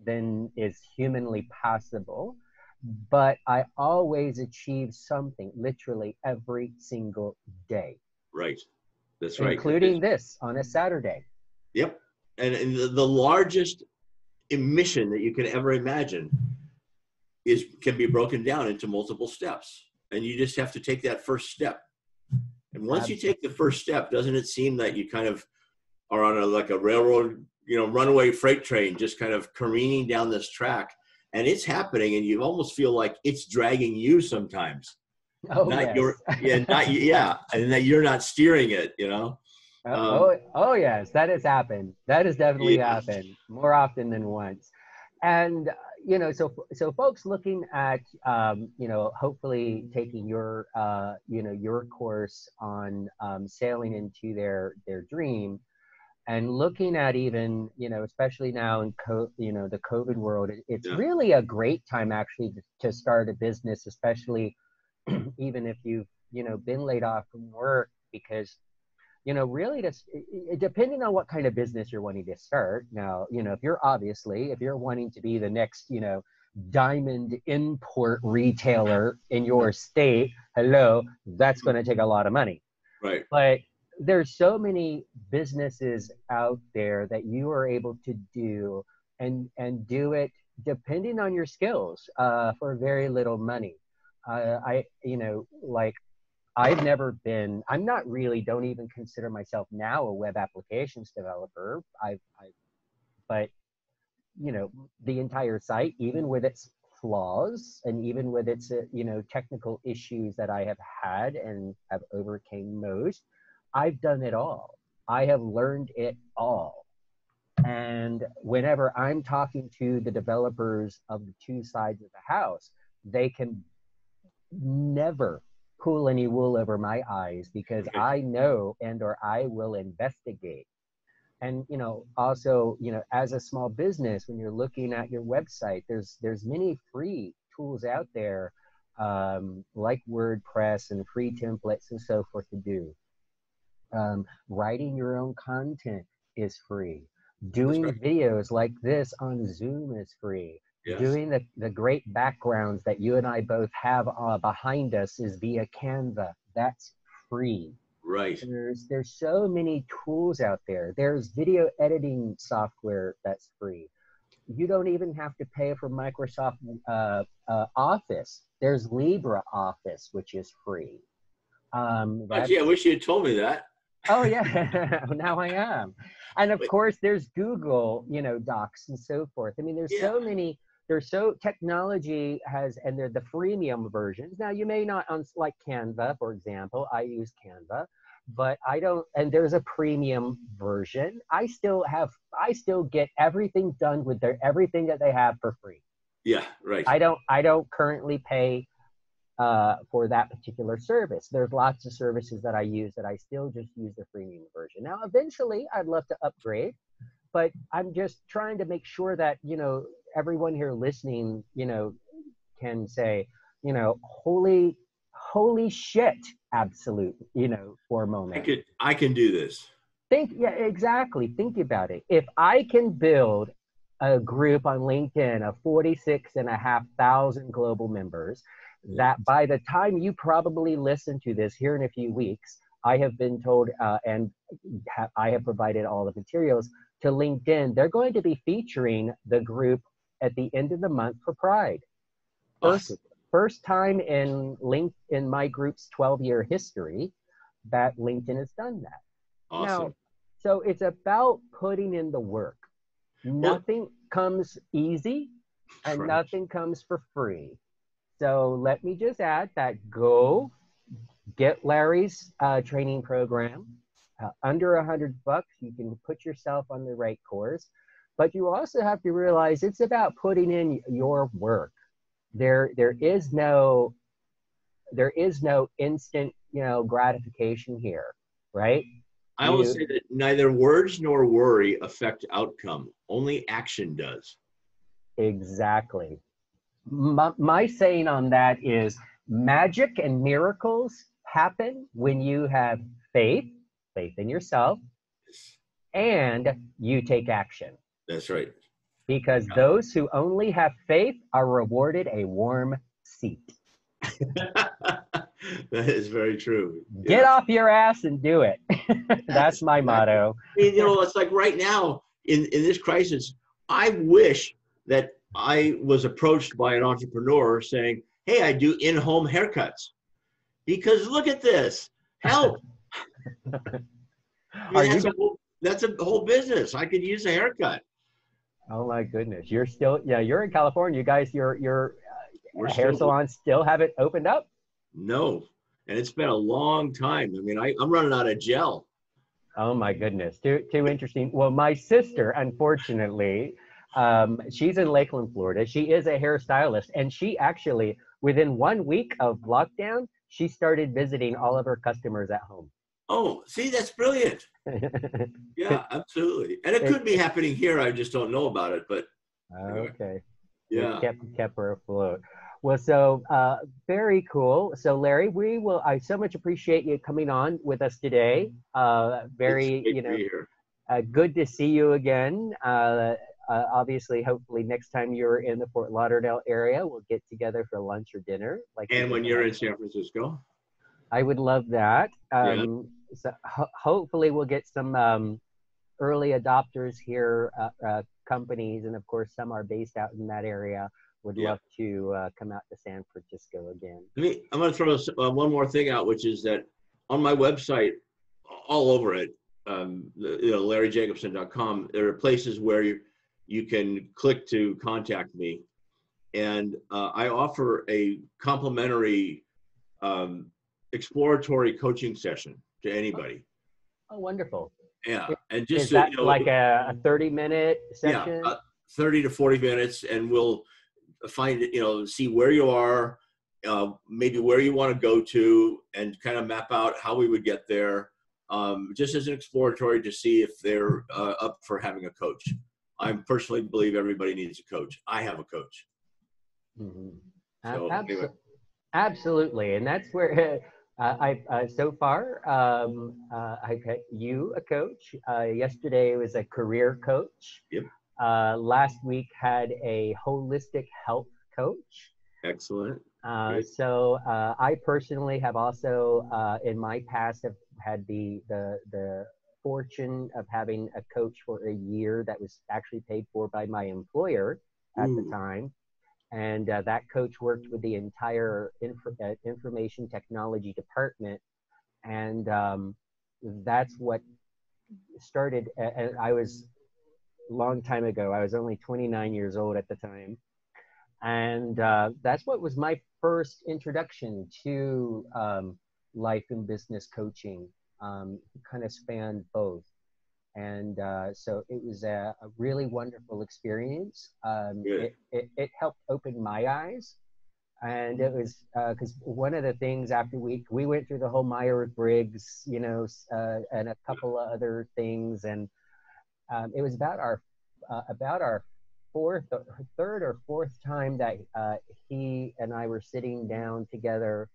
than is humanly possible, but I always achieve something literally every single day. Right. That's right. Including this on a Saturday. Yep. And the largest mission that you can ever imagine can be broken down into multiple steps. And you just have to take that first step. And once you take the first step, doesn't it seem that you kind of are on like a railroad, you know, runaway freight train, just kind of careening down this track, and it's happening, and you almost feel like it's dragging you sometimes. Oh, not yes. And that you're not steering it, you know. Oh yes, that has happened. That has definitely happened more often than once. And you know, so folks looking at you know, hopefully taking your you know, your course on sailing into their dream, and looking at even, you know, especially now in you know, the COVID world, it's really a great time actually to start a business, especially even if you've, you know, been laid off from work, because, you know, really just depending on what kind of business you're wanting to start. Now, you know, if you're wanting to be the next, you know, diamond import retailer in your state, hello, that's going to take a lot of money. Right. But there's so many businesses out there that you are able to do and do it depending on your skills for very little money. Like I'm not really, don't even consider myself now a web applications developer. But the entire site, even with its flaws and even with its, technical issues that I have had and have overcame most, I've done it all. I have learned it all. And whenever I'm talking to the developers of the two sides of the house, they can never pull any wool over my eyes because I know or I will investigate. And also, as a small business, when you're looking at your website, there's many free tools out there, like WordPress and free templates and so forth to do. Writing your own content is free. Doing videos like this on Zoom is free. Yes. Doing the great backgrounds that you and I both have behind us is via Canva. That's free. Right. There's so many tools out there. There's video editing software that's free. You don't even have to pay for Microsoft Office. There's LibreOffice, which is free. Actually, I wish you had told me that. Oh yeah, now I am. And of course, there's Google, Docs and so forth. I mean, there's so many. Technology has, and they're the freemium versions. Now you may not, like Canva, for example, I use Canva, but I don't, and there's a premium version. I still get everything done with everything that they have for free. Yeah, right. I don't currently pay for that particular service. There's lots of services that I use that I still just use the freemium version. Now, eventually I'd love to upgrade, but I'm just trying to make sure that, everyone here listening, can say, holy shit, absolute, for a moment. I can do this. Exactly. Think about it. If I can build a group on LinkedIn of 46,500 global members, that by the time you probably listen to this here in a few weeks, I have been told, and I have provided all the materials to LinkedIn, they're going to be featuring the group at the end of the month for Pride. First time in my group's 12-year history that LinkedIn has done that. Awesome. Now, so it's about putting in the work. Nothing comes easy and nothing comes for free. So let me just add that go get Larry's training program. Under $100, you can put yourself on the right course. But you also have to realize it's about putting in your work. There is no instant, gratification here, right? I always say that neither words nor worry affect outcome. Only action does. Exactly. My saying on that is magic and miracles happen when you have faith in yourself, and you take action. That's right. Because those who only have faith are rewarded a warm seat. That is very true. Get off your ass and do it. That's my motto. It's like right now in this crisis, I wish that I was approached by an entrepreneur saying, hey, I do in-home haircuts. Because look at this. Help. That's a whole business. I could use a haircut. Oh my goodness. You're in California. You guys, your hair salons still haven't opened up? No. And it's been a long time. I mean, I'm running out of gel. Oh my goodness. Too interesting. Well, my sister, unfortunately, she's in Lakeland, Florida. She is a hairstylist, and she actually, within 1 week of lockdown, she started visiting all of her customers at home. Oh, see, that's brilliant. Yeah, absolutely. And it could be happening here. I just don't know about it, but. Okay. Yeah. Kept her afloat. Well, so very cool. So Larry, I so much appreciate you coming on with us today. Very, it's great to be here. Good to see you again. obviously, hopefully next time you're in the Fort Lauderdale area, we'll get together for lunch or dinner. Like, And when you're in San Francisco. I would love that. Yeah. So hopefully we'll get some early adopters here, companies, and of course some are based out in that area. Would Yeah. love to come out to San Francisco again. I'm going to throw one more thing out, which is that on my website, all over it, LarryJacobson.com, there are places where you can click to contact me. And I offer a complimentary exploratory coaching session to anybody. Oh, wonderful. Yeah. And just Is that like a 30-minute session? Yeah, 30 to 40 minutes, and we'll find it, see where you are, maybe where you want to go to, and kind of map out how we would get there, just as an exploratory to see if they're up for having a coach. I personally believe everybody needs a coach. I have a coach. Mm-hmm. So, anyway. Absolutely, and that's where so far I've had you a coach. Yesterday was a career coach. Yep. Last week had a holistic health coach. Excellent. So I personally have also in my past have had the fortune of having a coach for a year that was actually paid for by my employer at the time. And that coach worked with the entire information technology department. And that's what started, and I was a long time ago. I was only 29 years old at the time. And that's what was my first introduction to life and business coaching. Kind of spanned both. And so it was a really wonderful experience. It helped open my eyes. And it was because one of the things after we went through the whole Myers-Briggs, and a couple of other things. And it was about our third or fourth time that he and I were sitting down together.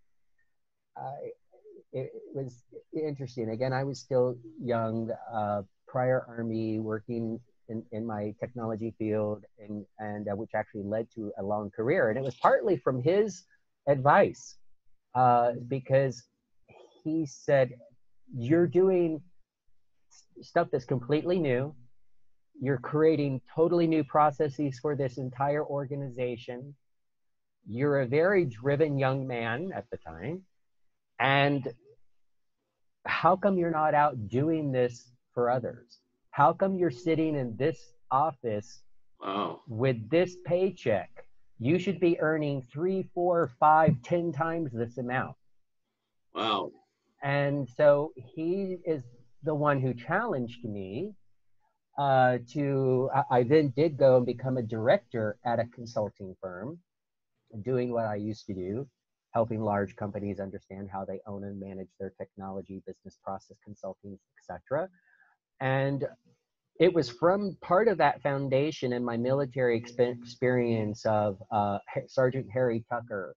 It was interesting. Again, I was still young, prior Army, working in my technology field, and which actually led to a long career. And it was partly from his advice, because he said, you're doing stuff that's completely new. You're creating totally new processes for this entire organization. You're a very driven young man at the time. And how come you're not out doing this for others? How come you're sitting in this office with this paycheck? You should be earning 3, 4, 5, 10 times this amount. Wow. And so he is the one who challenged me I then did go and become a director at a consulting firm, doing what I used to do, helping large companies understand how they own and manage their technology, business process consulting, etc. And it was from part of that foundation and my military experience of Sergeant Harry Tucker,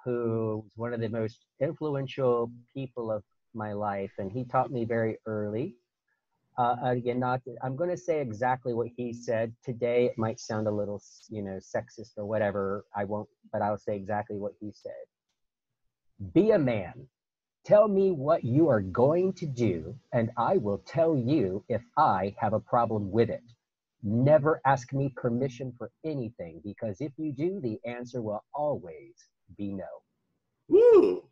who was one of the most influential people of my life. And he taught me very early. Again, I'm going to say exactly what he said. Today, it might sound a little, sexist or whatever. I won't, but I'll say exactly what he said. Be a man. Tell me what you are going to do, and I will tell you if I have a problem with it. Never ask me permission for anything, because if you do, the answer will always be no. Woo!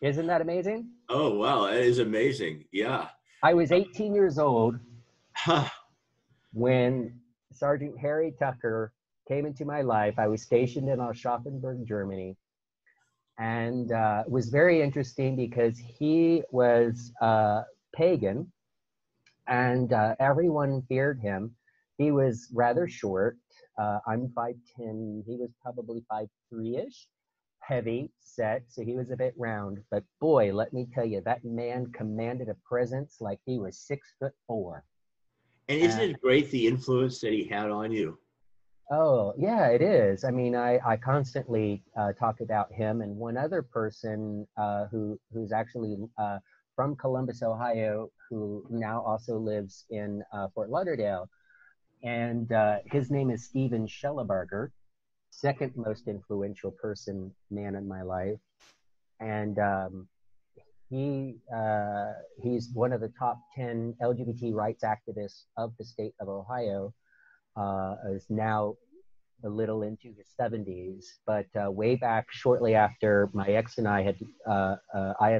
Isn't that amazing? Oh, wow. That is amazing. Yeah. I was 18 years old when Sergeant Harry Tucker came into my life. I was stationed in Aschaffenburg, Germany. And it was very interesting because he was pagan and everyone feared him. He was rather short. I'm 5'10". He was probably 5'3"-ish. Heavy set, so he was a bit round, but boy, let me tell you, that man commanded a presence like he was 6'4". And isn't it great the influence that he had on you? Oh yeah, it is. I mean, I constantly talk about him and one other person who's actually from Columbus, Ohio, who now also lives in Fort Lauderdale. And his name is Steven Schellebarger, second most influential man in my life. And he's one of the top 10 LGBT rights activists of the state of Ohio. Is now a little into his 70s, but way back shortly after my ex and I had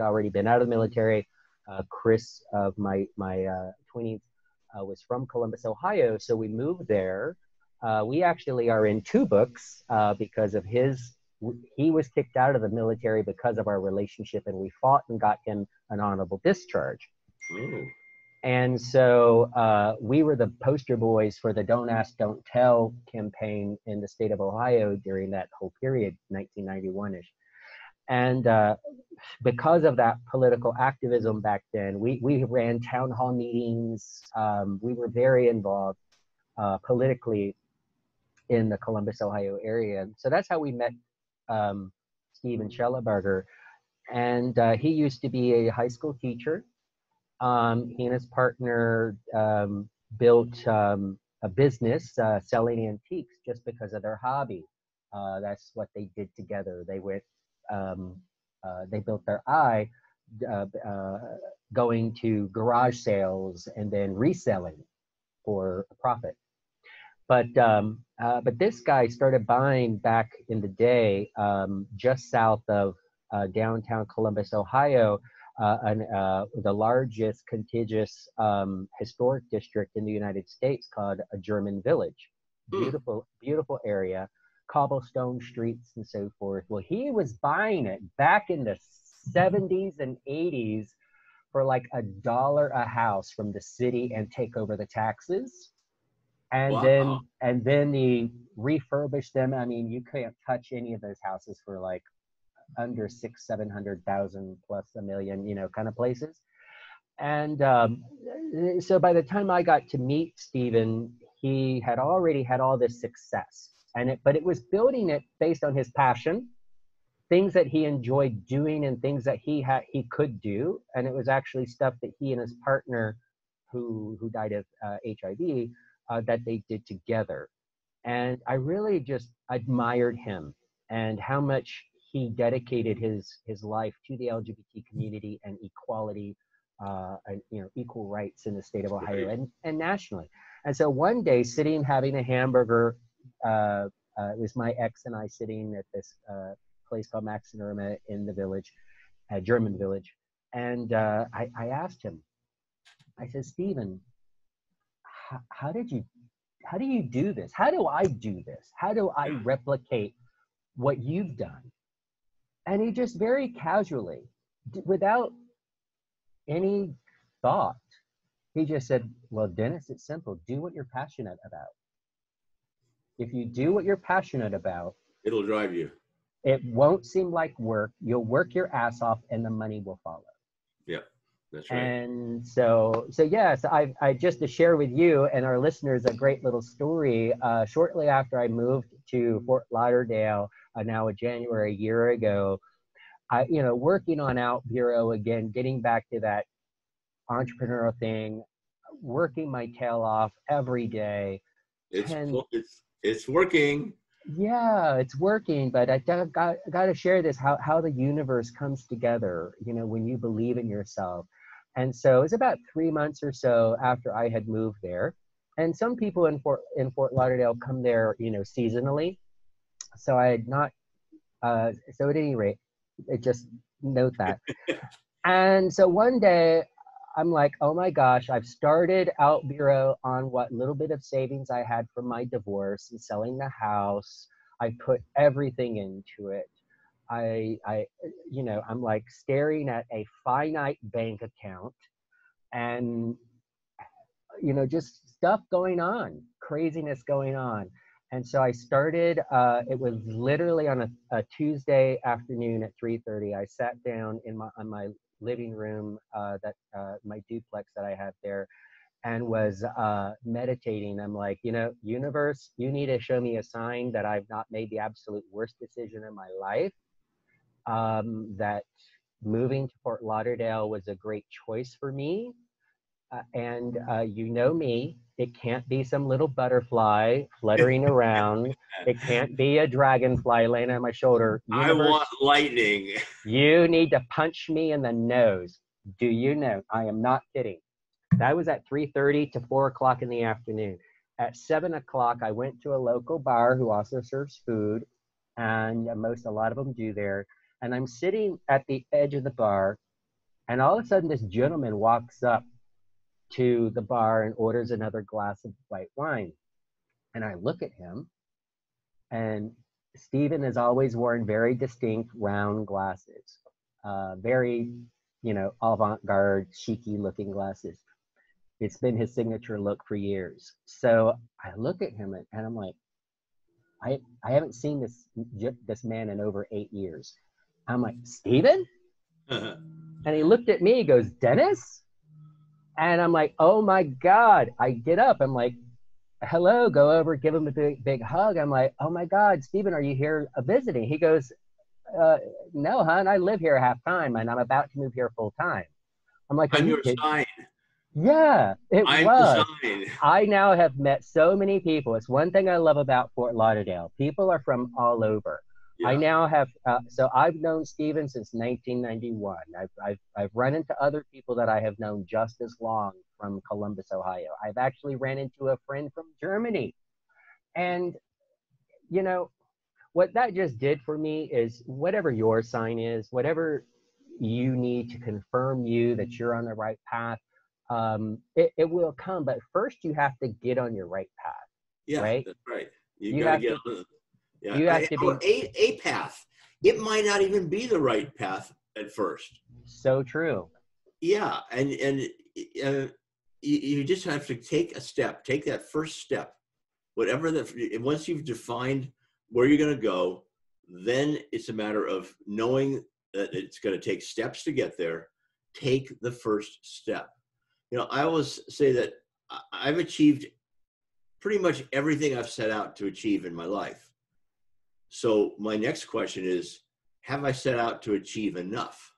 already been out of the military. Chris of my 20s was from Columbus, Ohio, so we moved there. We actually are in two books because of he was kicked out of the military because of our relationship, and we fought and got him an honorable discharge. Oh. And so we were the poster boys for the Don't Ask, Don't Tell campaign in the state of Ohio during that whole period, 1991-ish. And because of that political activism back then, we ran town hall meetings. We were very involved politically in the Columbus, Ohio area. So that's how we met Steven Schellebarger. And he used to be a high school teacher. He and his partner built a business selling antiques just because of their hobby. That's what they did together. They built their eye going to garage sales and then reselling for a profit. But this guy started buying back in the day just south of downtown Columbus, Ohio, the largest contiguous historic district in the United States called a German Village. Beautiful, beautiful area, cobblestone streets and so forth. Well, he was buying it back in the 70s and 80s for like $1 a house from the city and take over the taxes. And Wow. then he refurbished them. I mean, you can't touch any of those houses for like under 600,000-700,000 plus $1 million, kind of places. And so by the time I got to meet Steven, he had already had all this success, but it was building it based on his passion, things that he enjoyed doing and things that he could do. And it was actually stuff that he and his partner, who died of HIV, that they did together. And I really just admired him and how much he dedicated his life to the LGBT community and equality, and equal rights in the state of Ohio and nationally. And so one day, sitting having a hamburger, it was my ex and I sitting at this place called Max and Irma in the village, German village, and I asked him. I said, Steven, how do you do this? How do I do this? How do I replicate what you've done? And he just very casually, without any thought, he just said, well, Dennis, it's simple. Do what you're passionate about. If you do what you're passionate about, It'll drive you. it won't seem like work. You'll work your ass off and the money will follow. Yeah, that's right. And so yes, I just to share with you and our listeners a great little story. Shortly after I moved to Fort Lauderdale, now a January, a year ago, working on OutBüro again, getting back to that entrepreneurial thing, working my tail off every day. It's working. Yeah, it's working, but I got to share this, how the universe comes together, when you believe in yourself. And so it's about 3 months or so after I had moved there. And some people in Fort Lauderdale come there, seasonally. So I had not, so at any rate, just note that. And so one day I'm like, oh my gosh, I've started OutBüro on what little bit of savings I had from my divorce and selling the house. I put everything into it. I'm like staring at a finite bank account and, just stuff going on, craziness going on. And so I started, it was literally on a Tuesday afternoon at 3:30. I sat down on my living room, my duplex that I have there, and was meditating. I'm like, universe, you need to show me a sign that I've not made the absolute worst decision in my life, that moving to Fort Lauderdale was a great choice for me, And you know me, it can't be some little butterfly fluttering around. It can't be a dragonfly laying on my shoulder. I want Universe, lightning. you need to punch me in the nose. Do you know? I am not kidding. That was at 3:30 to 4 o'clock in the afternoon. At 7 o'clock, I went to a local bar who also serves food, and a lot of them do there. And I'm sitting at the edge of the bar, and all of a sudden, this gentleman walks up to the bar and orders another glass of white wine. And I look at him, and Stephen has always worn very distinct round glasses, very, avant-garde, chic-y looking glasses. It's been his signature look for years. So I look at him and I'm like, I haven't seen this man in over 8 years. I'm like, Stephen? And he looked at me, he goes, Dennis? And I'm like, oh my God. I get up, I'm like, hello, go over, give him a big hug. I'm like, oh my God, Stephen, are you here visiting? He goes, no, hon, I live here half time and I'm about to move here full time. I'm like, I'm your sign. Yeah, it I'm was. the sign. I now have met so many people. It's one thing I love about Fort Lauderdale. People are from all over. Yeah. I now have, so I've known Stephen since 1991. I've run into other people that I have known just as long from Columbus, Ohio. I've actually ran into a friend from Germany. And, what that just did for me is whatever your sign is, whatever you need to confirm that you're on the right path, it will come. But first, you have to get on your right path. Yeah, right? That's right. You got to have get to. on. Yeah, You have to or be a path. It might not even be the right path at first. so true. Yeah, and you just have to take a step, take that first step, whatever that. Once you've defined where you're going to go, then it's a matter of knowing that it's going to take steps to get there. Take the first step. I always say that I've achieved pretty much everything I've set out to achieve in my life. So my next question is, have I set out to achieve enough?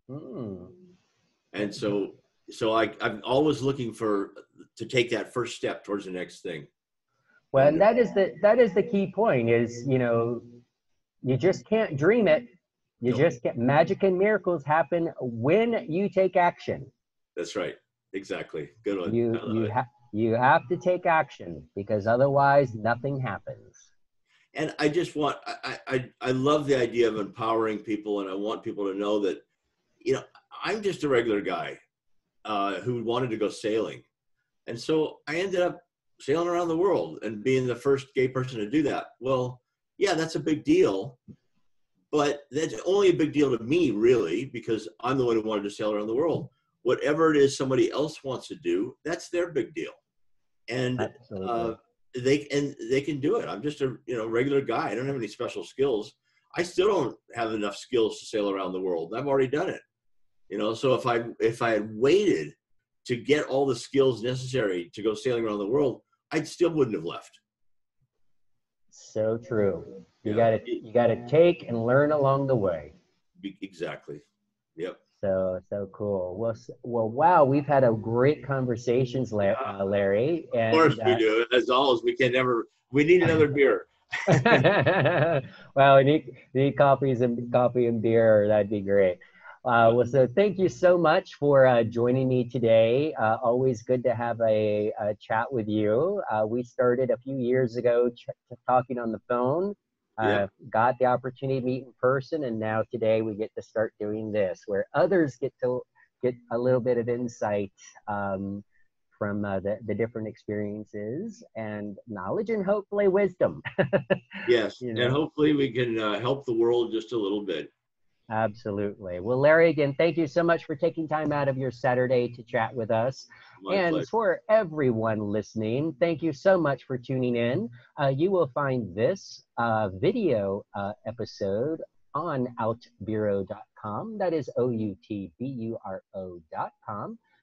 And so I'm always looking to take that first step towards the next thing. Well, and that is the key point is, you just can't dream it. You just get magic and miracles happen when you take action. That's right. Exactly. Good one. You have to take action because otherwise nothing happens. And I just want, I love the idea of empowering people, and I want people to know that, I'm just a regular guy who wanted to go sailing. And so I ended up sailing around the world and being the first gay person to do that. Well, yeah, that's a big deal, but that's only a big deal to me, really, because I'm the one who wanted to sail around the world. Whatever it is somebody else wants to do, that's their big deal. And they can do it. I'm just a regular guy. I don't have any special skills. I still don't have enough skills to sail around the world. I've already done it. So if I had waited to get all the skills necessary to go sailing around the world, I still wouldn't have left. So true. You gotta take and learn along the way. Exactly. Yep. So cool. Well, wow, we've had a great conversations, Larry. And, of course we do. As always, we need another beer. Well, we need coffee and beer. That'd be great. Well, so thank you so much for joining me today. Always good to have a chat with you. We started a few years ago talking on the phone. Got the opportunity to meet in person, and now today we get to start doing this, where others get to get a little bit of insight from the different experiences and knowledge, and hopefully wisdom. Yes, and hopefully we can help the world just a little bit. Absolutely. Well, Larry, again, thank you so much for taking time out of your Saturday to chat with us. My pleasure. For everyone listening, thank you so much for tuning in. You will find this video episode on OutBüro.com. That is OUTBURO.com.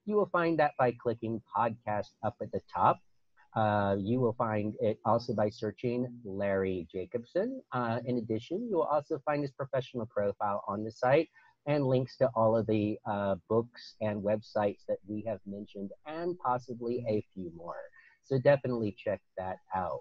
You will find that by clicking podcast up at the top. You will find it also by searching Larry Jacobson. In addition, you will also find his professional profile on the site. and links to all of the books and websites that we have mentioned, and possibly a few more. So definitely check that out.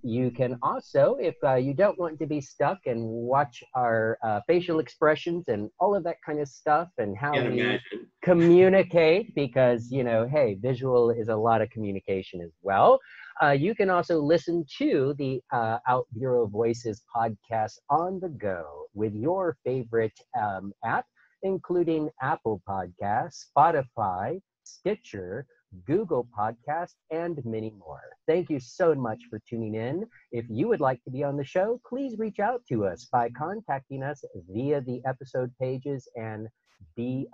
You can also, if you don't want to be stuck and watch our facial expressions and all of that kind of stuff and how Can't we imagine. communicate, because, you know, hey, visual is a lot of communication as well. You can also listen to the OutBüro Voices podcast on the go with your favorite app, including Apple Podcasts, Spotify, Stitcher, Google Podcast, and many more. Thank you so much for tuning in. If you would like to be on the show, please reach out to us by contacting us via the episode pages and be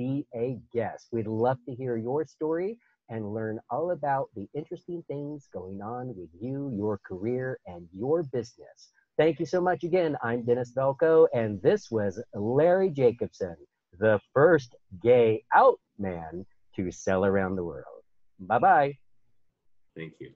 a guest. We'd love to hear your story and learn all about the interesting things going on with you, your career, and your business. Thank you so much again. I'm Dennis Velco, and this was Larry Jacobson, the first gay out man to sell around the world. Bye-bye. Thank you.